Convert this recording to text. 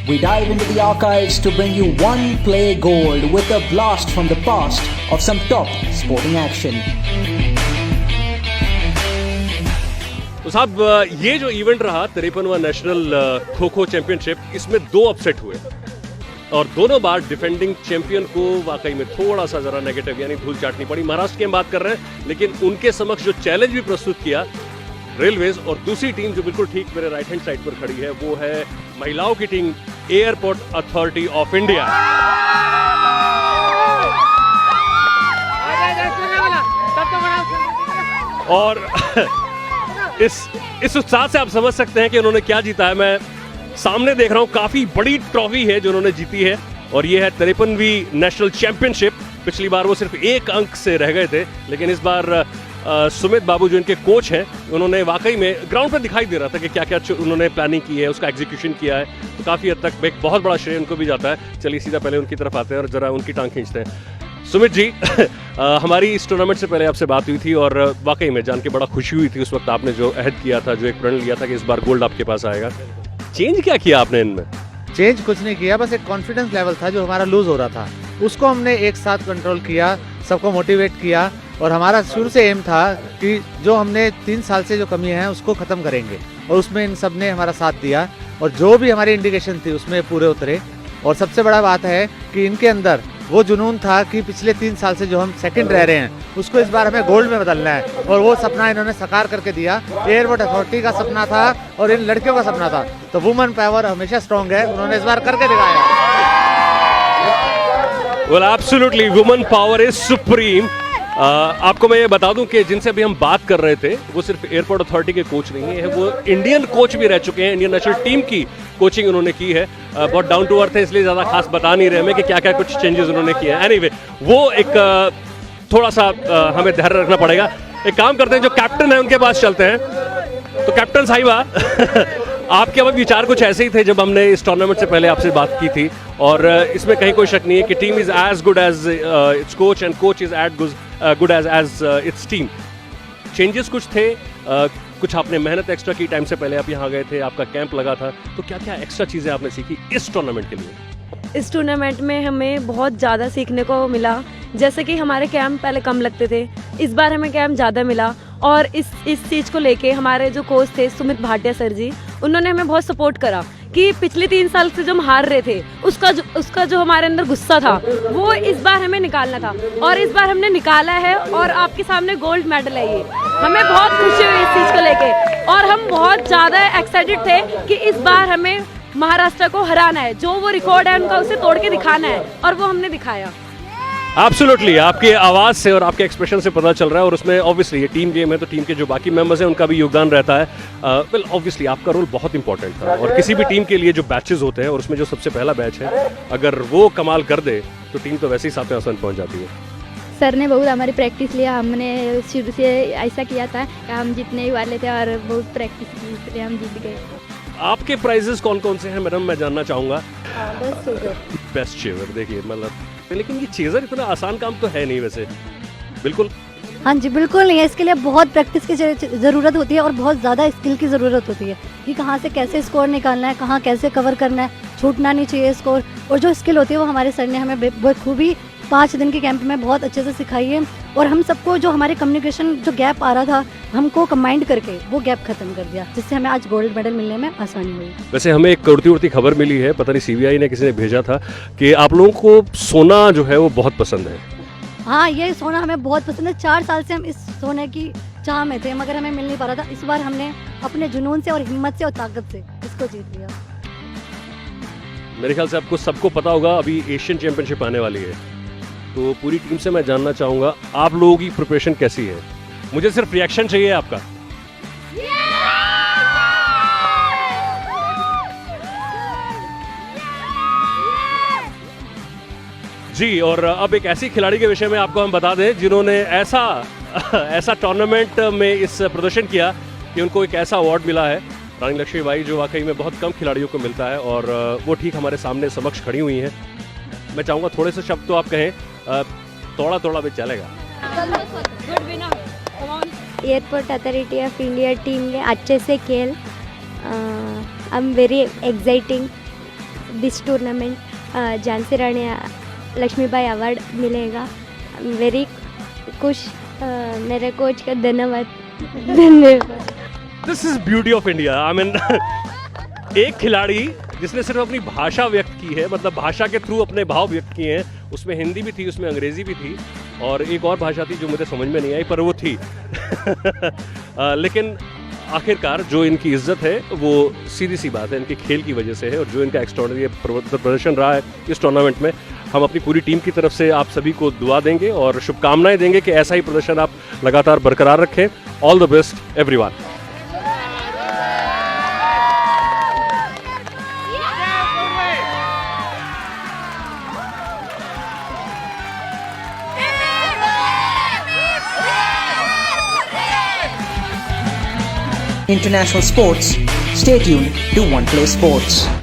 We dive into the archives to bring you one play gold with a blast from the past of some top sporting action. तो साहब ये जो event रहा 53वां national kho kho championship, इसमें 2 upset हुए और दोनों बार डिफेंडिंग चैंपियन को वाकई में थोड़ा सा जरा नेगेटिव यानी धूल चाटनी पड़ी। महाराष्ट्र की हम बात कर रहे हैं, लेकिन उनके समक्ष जो चैलेंज भी प्रस्तुत किया रेलवेज, और दूसरी टीम जो बिल्कुल ठीक मेरे राइट हैंड साइड पर खड़ी है वो है महिलाओं की team airport authority of India. और इस उत्साह से आप समझ सकते हैं कि उन्होंने क्या जीता है। मैं सामने देख रहा हूं, काफी बड़ी ट्रॉफी है जो उन्होंने जीती है और ये है 53वीं नेशनल चैंपियनशिप। पिछली बार वो सिर्फ 1 अंक से रह गए थे, लेकिन इस बार सुमित बाबू जो इनके कोच हैं, उन्होंने वाकई में ग्राउंड पर दिखाई दे रहा था कि क्या क्या उन्होंने प्लानिंग की है, उसका एग्जीक्यूशन किया है। तो काफ़ी हद तक एक बहुत बड़ा श्रेय उनको भी जाता है। चलिए सीधा पहले उनकी तरफ आते हैं और ज़रा उनकी टांग खींचते हैं। सुमित जी हमारी इस टूर्नामेंट से पहले आपसे बात हुई थी और वाकई में जान के बड़ा खुशी हुई थी उस वक्त आपने जो अहद किया था, जो एक प्रण लिया था कि इस बार गोल्ड आपके पास आएगा। चेंज क्या किया आपने इनमें? चेंज कुछ नहीं किया, बस एक कॉन्फिडेंस लेवल था जो हमारा लूज हो रहा था, उसको हमने एक साथ कंट्रोल किया, सबको मोटिवेट किया और हमारा शुरू से एम था कि जो हमने 3 साल से जो कमी है उसको ख़त्म करेंगे और उसमें इन सब ने हमारा साथ दिया और जो भी हमारी इंडिकेशन थी उसमें पूरे उतरे। और सबसे बड़ा बात है कि इनके अंदर वो जुनून था कि पिछले 3 साल से जो हम सेकंड रह रहे हैं उसको इस बार हमें गोल्ड में बदलना है और वो सपना इन्होंने साकार करके दिया। एयरपोर्ट अथॉरिटी का सपना था और इन लड़कियों का सपना था, तो वुमेन पावर हमेशा स्ट्रॉन्ग है, उन्होंने इस बार करके दिखाया। Well, absolutely, women power is supreme. आपको मैं ये बता दूं कि जिनसे अभी हम बात कर रहे थे वो सिर्फ एयरपोर्ट अथॉरिटी के कोच नहीं है, वो इंडियन कोच भी रह चुके हैं। इंडियन नेशनल टीम की कोचिंग उन्होंने की है। बहुत डाउन टू अर्थ है, इसलिए ज़्यादा खास बता नहीं रहे हमें कि क्या क्या कुछ चेंजेस उन्होंने किए हैं। एनीवे, वो एक थोड़ा सा हमें ध्यान रखना पड़ेगा। एक काम करते हैं, जो कैप्टन है उनके पास चलते हैं। तो कैप्टन साहिबा आपके अब विचार कुछ ऐसे ही थे जब हमने इस टूर्नामेंट से पहले आपसे बात की थी, और इसमें कहीं कोई शक नहीं है कि team is as good as its coach and coach is as good as its team. Changes कुछ थे, कुछ आपने मेहनत एक्स्ट्रा की, टाइम से पहले आप यहाँ गए थे, आपका कैंप लगा था, तो क्या क्या एक्स्ट्रा चीज़ें आपने सीखी इस टूर्नामेंट के लिए? इस टूर्नामेंट में हमें बहुत ज़्यादा सीखने को मिला। जैसे कि हमारे कैंप पहले कम लगते थे, इस बार हमें कैंप ज़्यादा मिला और इस चीज़ को लेके हमारे जो कोच थे सुमित भाटिया सर जी, उन्होंने हमें बहुत सपोर्ट करा कि पिछले 3 साल से जो हम हार रहे थे उसका जो हमारे अंदर गुस्सा था वो इस बार हमें निकालना था और इस बार हमने निकाला है और आपके सामने गोल्ड मेडल है। ये हमें बहुत खुशी हुई इस चीज़ को लेके और हम बहुत ज़्यादा एक्साइटेड थे कि इस बार हमें महाराष्ट्र को हराना है, जो वो रिकॉर्ड है उनका उसे तोड़ के दिखाना है और वो हमने दिखाया। एब्सोल्युटली, आपकी आवाज़ से और आपके एक्सप्रेशन से पता चल रहा है, और उसमें ऑब्वियसली ये टीम गेम है तो टीम के जो बाकी मेंबर्स हैं उनका भी योगदान रहता है। वेल ऑब्वियसली आपका रोल बहुत इंपॉर्टेंट था, और किसी भी टीम के लिए जो बैचेस होते हैं और उसमें जो सबसे पहला बैच है, अगर वो कमाल कर दे तो टीम तो वैसे ही 7वें आसमान पहुंच जाती है। सर ने बहुत हमारी प्रैक्टिस लिया, हमने शुरू से ऐसा किया था कि हम जीतने ही वाले थे और बहुत प्रैक्टिस की, इसलिए हम जीत गए। आपके प्राइजेस कौन कौन से हैं मैडम, मैं जानना चाहूँगा? बेस्ट चेवर, देखिए मतलब, लेकिन ये चेजर इतना आसान काम तो है नहीं वैसे, बिल्कुल। हाँ जी, बिल्कुल नहीं है, इसके लिए बहुत प्रैक्टिस की ज़रूरत होती है और बहुत ज़्यादा स्किल की ज़रूरत होती है कि कहाँ से कैसे स्कोर निकालना है, कहाँ कैसे कवर करना है, छूटना नहीं चाहिए स्कोर। और जो स्किल होती है वो हमारे सर ने हमें बखूबी 5 दिन के कैंप में बहुत अच्छे से सिखाई है और हम सबको जो हमारे कम्युनिकेशन जो गैप आ रहा था हमको कंबाइंड करके वो गैप खत्म कर दिया, जिससे हमें आज गोल्ड मेडल मिलने में आसानी हुई। वैसे हमें एक उड़ती खबर मिली है, पता नहीं सीबीआई ने किसी ने भेजा था, कि आप लोगों को सोना जो है वो बहुत पसंद है। हाँ, ये सोना हमें बहुत पसंद है। 4 साल से हम इस सोने की चाह में थे मगर हमें मिल नहीं पा रहा था। इस बार हमने अपने जुनून से और हिम्मत से और ताकत से इसको जीत लिया। मेरे ख्याल से आपको सबको पता होगा अभी एशियन चैंपियनशिप आने वाली है, तो पूरी टीम से मैं जानना चाहूँगा आप लोगों की प्रिपरेशन कैसी है। मुझे सिर्फ रिएक्शन चाहिए आपका। जी, और अब एक ऐसी खिलाड़ी के विषय में आपको हम बता दें जिन्होंने ऐसा टूर्नामेंट में इस प्रदर्शन किया कि उनको एक ऐसा अवार्ड मिला है, रानी लक्ष्मीबाई, जो वाकई में बहुत कम खिलाड़ियों को मिलता है, और वो ठीक हमारे सामने समक्ष खड़ी हुई हैं। मैं चाहूँगा थोड़े से शब्द तो आप कहें, थोड़ा भी चलेगा। Airport authority of India team ने अच्छे से खेल। I am very exciting this tournament. Jhansi Rani Lakshmibai award मिलेगा। आई एम वेरी खुश। मेरे कोच का धन्यवाद। This is beauty of India. I mean एक खिलाड़ी जिसने सिर्फ अपनी भाषा व्यक्त की है, मतलब भाषा के थ्रू अपने भाव व्यक्त किए हैं। उसमें हिंदी भी थी, उसमें अंग्रेजी भी थी, और एक और भाषा थी जो मुझे समझ में नहीं आई, पर वो थी। लेकिन आखिरकार जो इनकी इज्जत है वो सीधी सी बात है इनके खेल की वजह से है, और जो इनका एक्स्ट्राऑर्डिनरी प्रदर्शन रहा है इस टूर्नामेंट में, हम अपनी पूरी टीम की तरफ से आप सभी को दुआ देंगे और शुभकामनाएं देंगे कि ऐसा ही प्रदर्शन आप लगातार बरकरार रखें। All the best everyone. International sports. Stay tuned to One Play Sports.